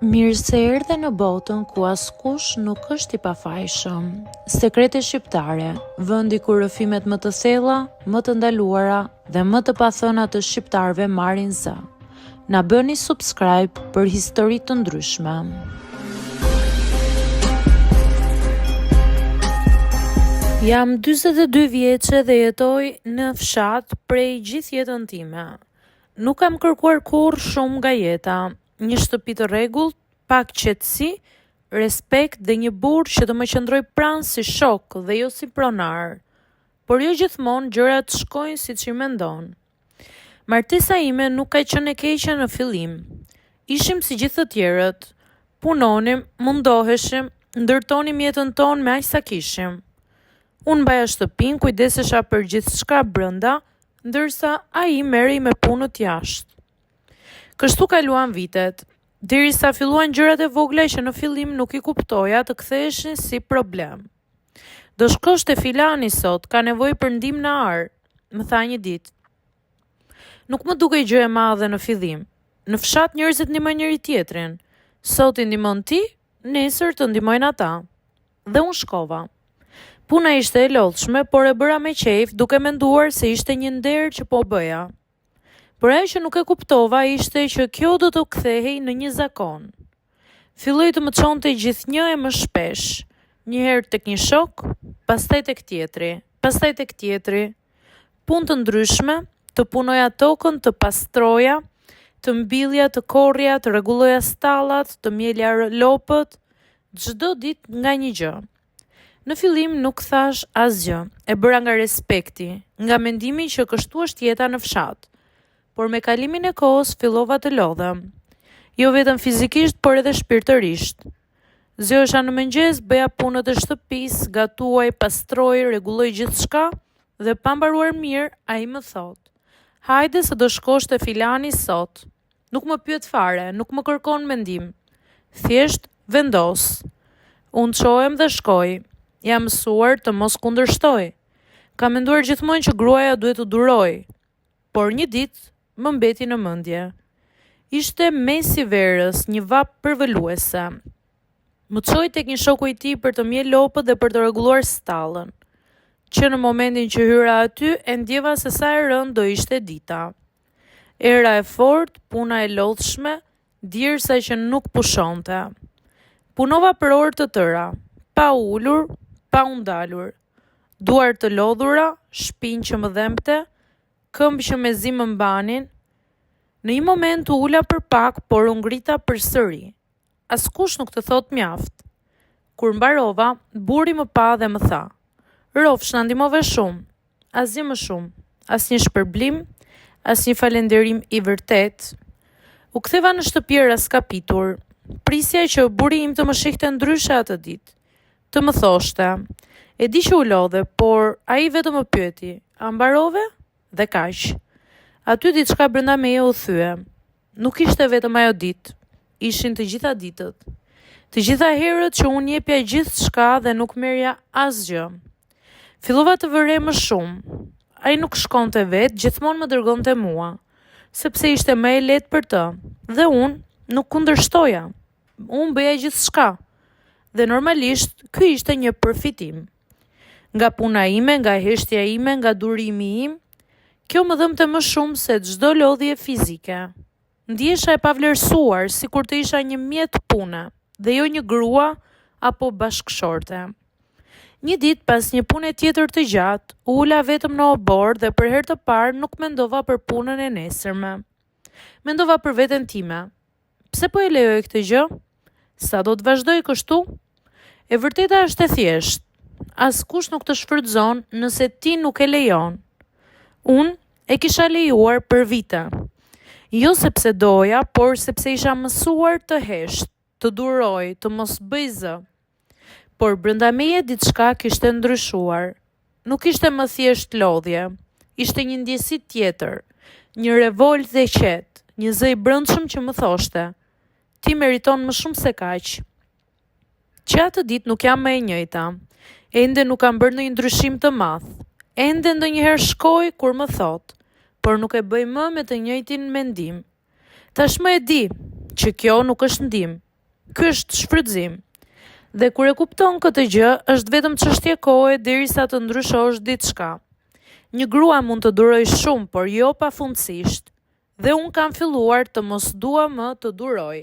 Mirë se erdhe në botën ku askush nuk është i pafajshëm. Sekrete shqiptare, vendi ku rrëfimet më të thella, më të ndaluara dhe më të pathëna të shqiptarëve marrin zë. Na bëni subscribe për histori të ndryshme. Jam 42 vjeçe dhe jetoj në fshat prej gjithë jetën time. Nuk kam kërkuar kurrë shumë nga jeta. Një shtëpi të rregullt, pak qetësi, respekt dhe një burr që të më qëndroj pranë si shok dhe jo si pronar. Por jo gjithmonë gjërat shkojnë siç i mendon. Martesa ime nuk ka qenë e keqe në fillim. Ishim si gjithë të tjerët. Punonim, mundoheshim, ndërtonim jetën tonë me aq sa kishim. Unë mbaja shtëpinë, kujdesesha për gjithçka brenda, ndërsa ai merrej me punët jashtë. Kështu kaluan vitet, derisa filluan gjërat e vogla që në fillim nuk i kuptoja të ktheheshin si problem. Do shkosh te filani sot, ka nevojë për ndihmë në ar, më tha një ditë. Nuk më dukej gjë e madhe në fillim. Në fshat njerëzit ndihmojnë njëri tjetrin. Sot i ndihmon ti, nesër të ndihmojnë ata. Dhe unë shkova. Puna ishte e lodhshme, por e bëra me qejf, duke menduar se ishte një nder që po bëja. Por ajo që nuk e kuptova ishte që kjo do të kthehej në një zakon. Filloi të më çonte gjithnjë e më shpesh. Një herë tek një shok, pastaj tek tjetri. Punë të ndryshme, të punoja tokën, të pastroja, të mbillja, të korrja, të rregulloja stallat, të mjelja lopët, çdo ditë nga një gjë. Në fillim nuk thash asgjë, e bëra nga respekti, nga mendimi që kështu është jeta në fshat. Por me kalimin e kohës fillova të lodhem. Jo vetëm fizikisht, por edhe shpirtërisht. Zgjohesha në mëngjes, bëja punët e shtëpisë, gatuaj, pastroj, rregulloj gjithçka dhe pa mbaruar mirë, ai më thot: "Hajde se do shkosh te filani sot." Nuk më pyet fare, nuk më kërkon mendim. Thjesht vendos. Unë çohem dhe shkoj. Jam mësuar të mos kundërshtoj. Kam menduar gjithmonë që gruaja duhet të duroj. Por një ditë më mbeti në mendje. Ishte mesi verës, një vap përvoluese. Më çoi tek një shoku i tij për të mjel lopët dhe për të rregulluar stallën. Që në momentin që hyra aty, e ndjeva se sa e rënd do ishte dita. Era e fortë, puna e lodhshme, dirsa që nuk pushonte. Punova për orë të tëra, pa ulur, pa u ndalur. Duar të lodhura, shpinë që më dhembte, këmbë që me zi më mbanin. Në një moment u ula për pak, por u ngrita përsëri. Askush nuk të thot mjaft. Kur mbarova, burri më pa dhe më tha: "Rofsh, na ndihmove shumë. Asgjë më shumë, asnjë shpërblim, asnjë falënderim i vërtet." U ktheva në shtëpi raskapitur. Prisja që burri im të më shihte ndryshe atë ditë. Të më thoshte: "E di që u lodhe, por ai vetëm më pyeti: a mbarove?" Dhe kaq. Aty diçka brenda meje u thye. Nuk ishte vetëm ajo ditë, ishin të gjitha ditët. Të gjitha herët që unë jepja gjithçka dhe nuk merrja asgjë. Fillova të vërej më shumë. Ai nuk shkonte vetë, gjithmonë më dërgonte mua, sepse ishte më e lehtë për të. Dhe unë nuk kundërshtoja. Unë bëja gjithçka. Dhe normalisht, ky ishte një përfitim. Nga puna ime, nga heshtja ime, nga durimi im, kjo më dhëmte më shumë se çdo lodhje fizike. Ndjesha e pavlerësuar, sikur të isha një mjet pune, dhe jo një grua apo bashkëshorte. Një ditë pas një pune tjetër të gjatë, u ula vetëm në obor dhe për herë të parë nuk mendova për punën e nesërme. Mendova për veten time. Pse po e lejoj këtë gjë? Sa do të vazhdoj kështu? E vërteta është e thjeshtë. Askush nuk të shfrytëzon nëse ti nuk e lejon. Unë e kisha lejuar për vite. Jo sepse doja, por sepse isha mësuar të hesht, të duroj, të mos bëj zë. Por brenda meje diçka kishte ndryshuar. Nuk ishte më thjesht lodhje. Ishte një ndjesi tjetër, një revolt dhe qetë, një zë i brendshëm që më thoshte: "Ti meriton më shumë se kaq." Që atë ditë nuk jam më e njëjta. Ende nuk kam bërë ndonjë ndryshim të madh. Ende ndonjëherë shkoj kur më thot, por nuk e bëj më me të njëjtin mendim. Tashmë e di që kjo nuk është ndihmë, Ky është shfrytëzim. Dhe kur e kupton këtë gjë, është vetëm çështje kohe derisa të ndryshosh diçka. Një grua mund të duroj shumë, por jo pafundësisht. Dhe unë kam filluar të mos dua më të duroj.